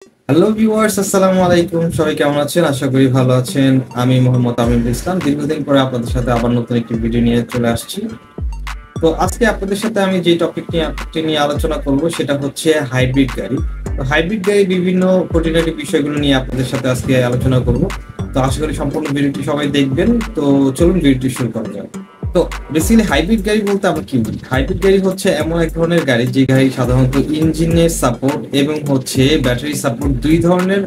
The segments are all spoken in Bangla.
হ্যালো ভিউয়ার্স, আসসালামু আলাইকুম। সবাই কেমন আছেন? আশা করি ভালো আছেন। আমি মোহাম্মদ আমিনুল ইসলাম। দীর্ঘদিন পরে আপনাদের সাথে আবার নতুন একটি ভিডিও নিয়ে চলে আসছি। তো আজকে আপনাদের সাথে আমি যে টপিকটি নিয়ে আলোচনা করব সেটা হচ্ছে হাইব্রিড গাড়ি। তো হাইব্রিড গাড়ি বিভিন্ন খুঁটিনাটি বিষয়গুলো নিয়ে আপনাদের সাথে আজকে আলোচনা করব। তো আশা করি সম্পূর্ণ ভিডিওটি সবাই দেখবেন। তো চলুন ভিডিওটি শুরু করা যাক। তো বেসিক্যালি হাইব্রিড গাড়ি বলতে আমরা কি বুঝি? হাইব্রিড গাড়ি হচ্ছে এমন এক ধরনের গাড়ি যে গাড়ি সাধারণত ইঞ্জিনের সাপোর্ট এবং হচ্ছে ব্যাটারি সাপোর্ট দুই ধরনের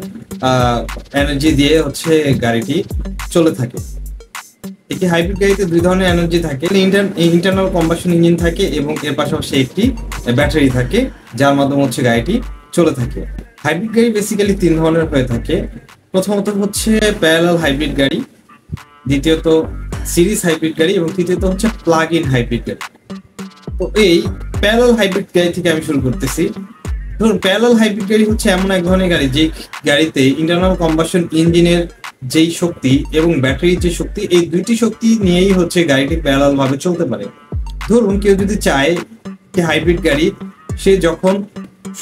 এনার্জি দিয়ে হচ্ছে গাড়িটি চলে থাকে। একটি হাইব্রিড গাড়িতে দুই ধরনের এনার্জি থাকে, ইন্টারনাল কম্বাসন ইঞ্জিন থাকে এবং এর পাশাপাশি একটি ব্যাটারি থাকে যার মাধ্যমে হচ্ছে গাড়িটি চলে থাকে। হাইব্রিড গাড়ি বেসিক্যালি তিন ধরনের হয়ে থাকে। প্রথমত হচ্ছে প্যারালাল হাইব্রিড গাড়ি, দ্বিতীয়ত সিরিজ হাইব্রিড গাড়ি এবং তৃতীয়ত হচ্ছে প্লাগ ইন হাইব্রিড গাড়ি। তো এই প্যারালাল হাইব্রিড গাড়ি থেকে আমি শুরু করতেছি। ধরুন, প্যারালাল হাইব্রিড গাড়ি হচ্ছে এমন এক ধরনের গাড়ি যে গাড়িতে ইন্টারনাল কম্বাসন ইঞ্জিনের যেই শক্তি এবং ব্যাটারির যে শক্তি, এই দুইটি শক্তি নিয়েই হচ্ছে গাড়িটি প্যারালাল ভাবে চলতে পারে। ধরুন, কেউ যদি চায় যে হাইব্রিড গাড়ি, সে যখন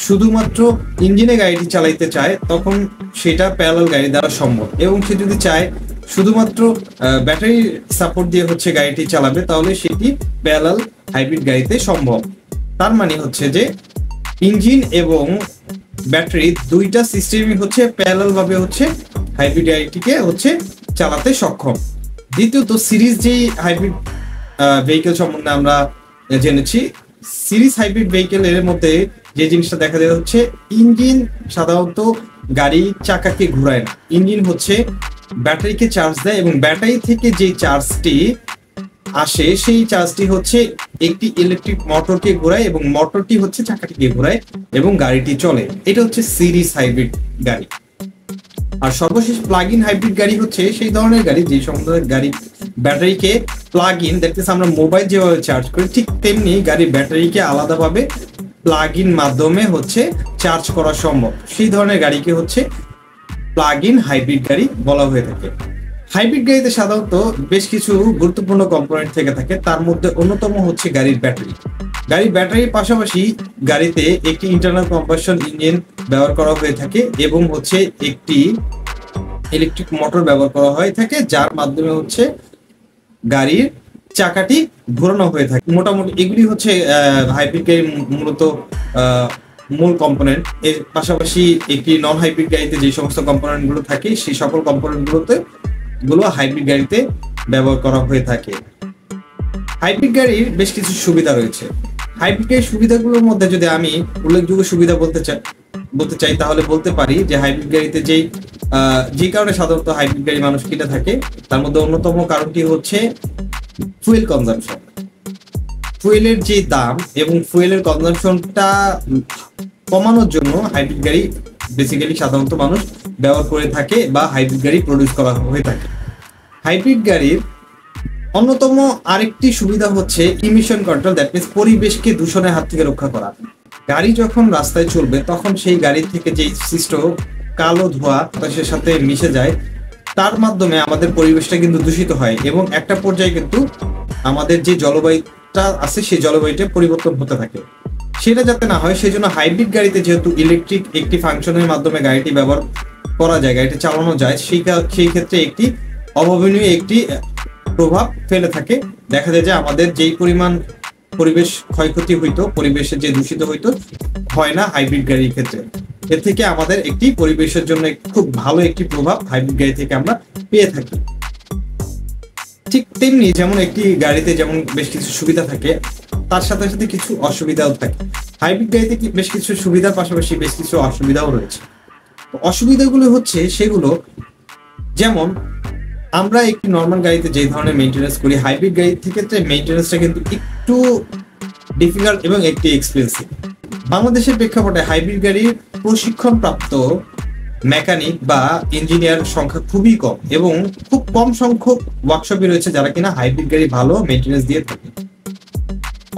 শুধুমাত্র ইঞ্জিনে গাড়িটি চালাইতে চায় তখন সেটা প্যারালাল গাড়ি দ্বারা সম্ভব, এবং সে যদি চায় শুধুমাত্র ব্যাটারি সাপোর্ট দিয়ে হচ্ছে গাড়িটি চালাবে তাহলে সেটি প্যারালাল হাইব্রিড গাড়িতে সম্ভব। তার মানে হচ্ছে যে ইঞ্জিন এবং ব্যাটারি দুইটা সিস্টেমই হচ্ছে প্যারালাল ভাবে হচ্ছে হাইব্রিড গাড়িটিকে হচ্ছে চালাতে সক্ষম। দ্বিতীয়ত, সিরিজ যেই হাইব্রিড ভেহিকেল সম্বন্ধে আমরা জেনেছি, সিরিজ হাইব্রিড ভেহিকেল এর মধ্যে যে জিনিসটা দেখা যায় হচ্ছে ইঞ্জিন সাধারণত গাড়ি চাকাকে ঘুরায় না। ইঞ্জিন হচ্ছে ব্যাটারিকে চার্জ দেয় এবং ব্যাটারি থেকে যে চার্জটি আসে সেই চার্জটি হচ্ছে একটি ইলেকট্রিক মোটরকে ঘোরায় এবং মোটরটি হচ্ছে চাকাটিকে ঘোরায় এবং গাড়িটি চলে। এটা হচ্ছে সিরিজ হাইব্রিড গাড়ি। আর সর্বশেষ প্লাগ ইন হাইব্রিড গাড়ি হচ্ছে সেই ধরনের গাড়ি যে সমস্ত গাড়ি ব্যাটারিকে প্লাগ ইন, দেখতেছি আমরা মোবাইল যেভাবে চার্জ করি ঠিক তেমনি গাড়ির ব্যাটারিকে আলাদাভাবে প্লাগ ইন মাধ্যমে হচ্ছে চার্জ করা সম্ভব। সেই ধরনের গাড়িকে হচ্ছে প্লাগ ইন হাইব্রিড গাড়ি বলা হয়ে থাকে। হাইব্রিড গাড়িতে সাধারণত বেশ কিছু গুরুত্বপূর্ণ কম্পোনেন্ট থেকে থাকে, তার মধ্যে অন্যতম হচ্ছে গাড়ির ব্যাটারি। গাড়ির ব্যাটারির পাশাপাশি গাড়িতে একটি ইন্টারনাল কম্বাসন ইঞ্জিন ব্যবহার করা হয়ে থাকে এবং হচ্ছে একটি ইলেকট্রিক মোটর ব্যবহার করা হয়ে থাকে যার মাধ্যমে হচ্ছে গাড়ির চাকাটি ঘোরানো হয়ে থাকে। মোটামুটি এগুলি হচ্ছে হাইব্রিড গাড়ির মূলত মূল কম্পোনেন্ট। এর পাশাপাশি একটি নন হাইব্রিড গাড়িতে যে সমস্ত কম্পোনেন্ট গুলো থাকে সেই সকল কম্পোনেন্ট গুলো হাইব্রিড গাড়িতে ব্যবহার করা হয়ে থাকে। হাইব্রিড গাড়ির বেশ কিছু সুবিধা রয়েছে। হাইব্রিড গাড়ির সুবিধাগুলোর মধ্যে যদি আমি উল্লেখযোগ্য সুবিধা বলতে চাই তাহলে বলতে পারি যে হাইব্রিড গাড়িতে যে কারণে সাধারণত হাইব্রিড গাড়ি মানুষ কিনে থাকে তার মধ্যে অন্যতম কারণটি হচ্ছে ফুয়েল কনজাম্পশন। ফুয়েলের যে দাম এবং ফুয়েলের কনজাম্পশনটা কমানোর জন্য হাইব্রিড গাড়ি বেসিক্যালি সাধারণত মানুষ ব্যবহার করে থাকে বা হাইব্রিড গাড়ি প্রডিউস করা হয়ে থাকে। হাইব্রিড গাড়ির অন্যতম আরেকটি সুবিধা হচ্ছে ইমিশন কন্ট্রোল, দ্যাট মিনস পরিবেশকে দূষণের হাত থেকে রক্ষা করা। গাড়ি যখন রাস্তায় চলবে তখন সেই গাড়ি থেকে যে সৃষ্ট কালো ধোঁয়া বাতাসের সাথে মিশে যায় তার মাধ্যমে আমাদের পরিবেশটা কিন্তু দূষিত হয় এবং একটা পর্যায়ে কিন্তু আমাদের যে জলবায়ুটা আছে সেই জলবায়ুটা পরিবর্তন হতে থাকে। সেটা যাতে না হয় সেই জন্য হাইব্রিড গাড়িতে যেহেতু ইলেকট্রিক একটি ফাংশনের মাধ্যমে গাড়িটি ব্যবহার করা যায়, গাড়িটি চালানো যায়, সেই ক্ষেত্রে একটি অভাবনীয় একটি প্রভাব ফেলে থাকে। দেখা যায় যে আমাদের যেই পরিমাণ পরিবেশ ক্ষয়ক্ষতি হইতো, পরিবেশে যে দূষিত হইতো, হয় না হাইব্রিড গাড়ির ক্ষেত্রে। এর থেকে আমাদের একটি পরিবেশের জন্য খুব ভালো একটি প্রভাব হাইব্রিড গাড়ি থেকে আমরা পেয়ে থাকি। ঠিক তেমনি যেমন একটি গাড়িতে যেমন বেশ কিছু সুবিধা থাকে তার সাথে সাথে কিছু অসুবিধাও থাকে। হাইব্রিড গাড়িতে বেশ কিছু সুবিধার পাশাপাশি বেশ কিছু অসুবিধাও রয়েছে। অসুবিধাগুলো হচ্ছে সেগুলো, যেমন আমরা একটি নর্মাল গাড়িতে যে ধরনের মেইনটেনেন্স করি, হাইব্রিড গাড়ির ক্ষেত্রে মেইনটেনেন্সটা কিন্তু একটু ডিফিকাল্ট এবং একটু এক্সপেন্সিভ। বাংলাদেশের প্রেক্ষাপটে হাইব্রিড গাড়ির প্রশিক্ষণপ্রাপ্ত মেকানিক বা ইঞ্জিনিয়ার সংখ্যা খুবই কম এবং খুব কম সংখ্যক ওয়ার্কশপই রয়েছে যারা কিনা হাইব্রিড গাড়ি ভালো মেইনটেনেন্স দিয়ে থাকে।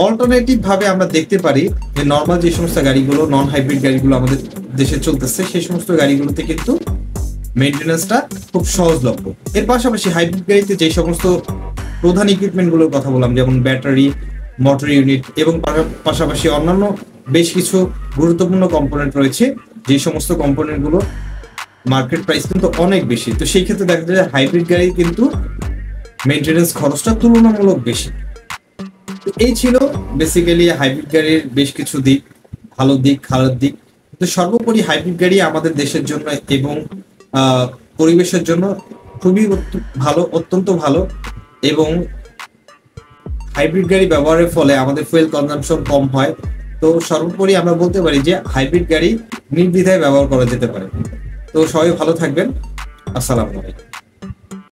অল্টারনেটিভ ভাবে আমরা দেখতে পারি যে নর্মাল যে সমস্ত গাড়িগুলো নন হাইব্রিড গাড়িগুলো আমাদের দেশে চলতেছে সেই সমস্ত গাড়িগুলোতে কিন্তু মেইনটেনেন্সটা খুব সহজলভ্য। এর পাশাপাশি হাইব্রিড গাড়িতে যে সমস্ত প্রধান ইকুইপমেন্ট গুলোর কথা বললাম, যেমন ব্যাটারি, মোটর ইউনিট এবং পাশাপাশি অন্যান্য বেশ কিছু গুরুত্বপূর্ণ কম্পোনেন্ট রয়েছে, যে সমস্ত কম্পোনেন্ট গুলো মার্কেট প্রাইস কিন্তু অনেক বেশি, তো সেই ক্ষেত্রে দেখা যায় হাইব্রিড গাড়ি কিন্তু মেইনটেনেন্স খরচটা তুলনামূলক বেশি। তো এই ছিল বেসিক্যালি হাইব্রিড গাড়ির বেশ কিছু দিক, ভালো দিক, খারাপ দিক। তো সর্বোপরি হাইব্রিড গাড়ি আমাদের দেশের জন্য এবং পরিবেশের জন্য খুবই ভালো, অত্যন্ত ভালো। এবং হাইব্রিড গাড়ি ব্যবহারের ফলে আমাদের ফুয়েল কনজাম্পশন কম হয়। তো সর্বোপরি আমরা বলতে পারি যে হাইব্রিড গাড়ি নির্দ্বিধায় ব্যবহার করা যেতে পারে। তো সবাই ভালো থাকবেন। আসসালামু আলাইকুম।